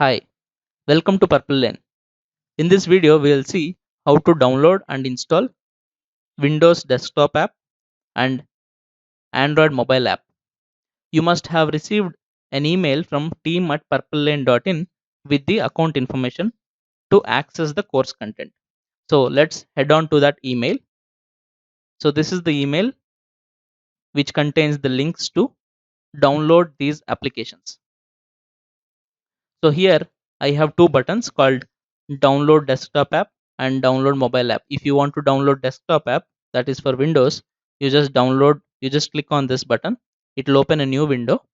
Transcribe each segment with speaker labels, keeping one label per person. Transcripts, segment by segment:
Speaker 1: Hi, welcome to Purple Lane. In this video, we will see how to download and install Windows desktop app and Android mobile app. You must have received an email from team@purplelane.in with the account information to access the course content. So let's head on to that email. So this is the email which contains the links to download these applications. So here I have two buttons called download desktop app and download mobile app. If you want to download desktop app, that is for Windows, you just click on this button. It will open a new window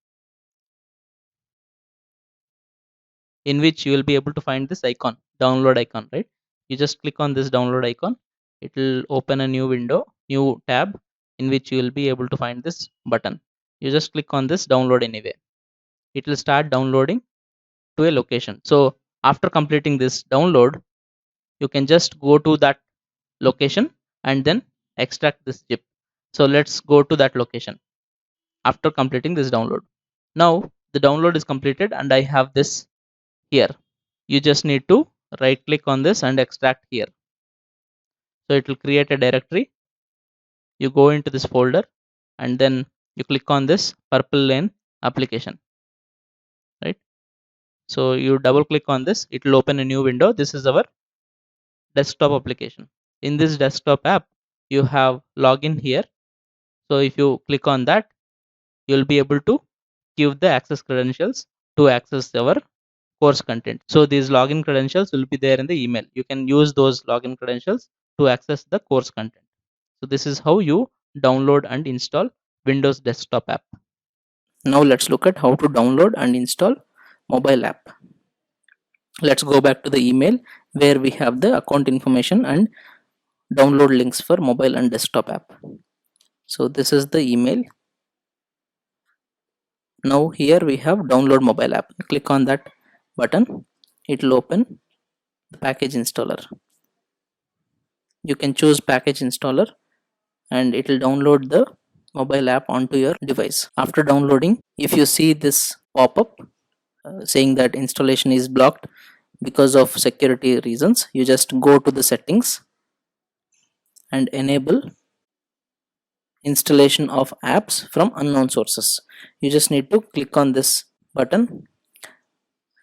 Speaker 1: in which you will be able to find this icon, download icon, right? You just click on this download icon. It will open a new window, new tab in which you will be able to find this button. You just click on this download anyway. It will start downloading to a location. So after completing this download, you can just go to that location and then extract this zip. So let's go to that location after completing this download. Now the download is completed and I have this here. You just need to right click on this and extract here. So it will create a directory. You go into this folder and then you click on this Purple Lane application, right? So you double click on this, it will open a new window. This is our desktop application. In this desktop app, you have login here. So if you click on that, you'll be able to give the access credentials to access our course content. So these login credentials will be there in the email. You can use those login credentials to access the course content. So this is how you download and install Windows desktop app. Now let's look at how to download and install mobile app. Let's go back to the email where we have the account information and download links for mobile and desktop app. So this is the email. Now here we have download mobile app. Click on that button. It will open the package installer. You can choose package installer and it will download the mobile app onto your device. After downloading, if you see this pop-up saying that installation is blocked because of security reasons, you just go to the settings and enable installation of apps from unknown sources. You just need to click on this button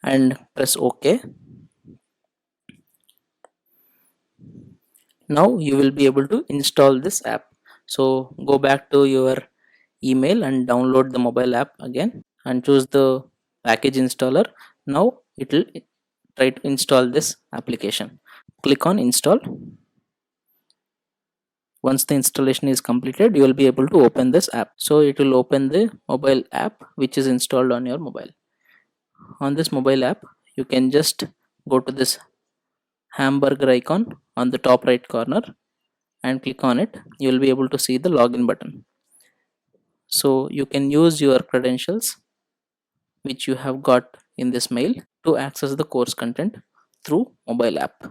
Speaker 1: and press OK. Now you will be able to install this app. So go back to your email and download the mobile app again and choose the package installer. Now it will try to install this application. Click on install. Once the installation is completed, you will be able to open this app. So it will open the mobile app which is installed on your mobile. On this mobile app, you can just go to this hamburger icon on the top right corner and click on it. You will be able to see the login button. So you can use your credentials which you have got in this mail to access the course content through mobile app.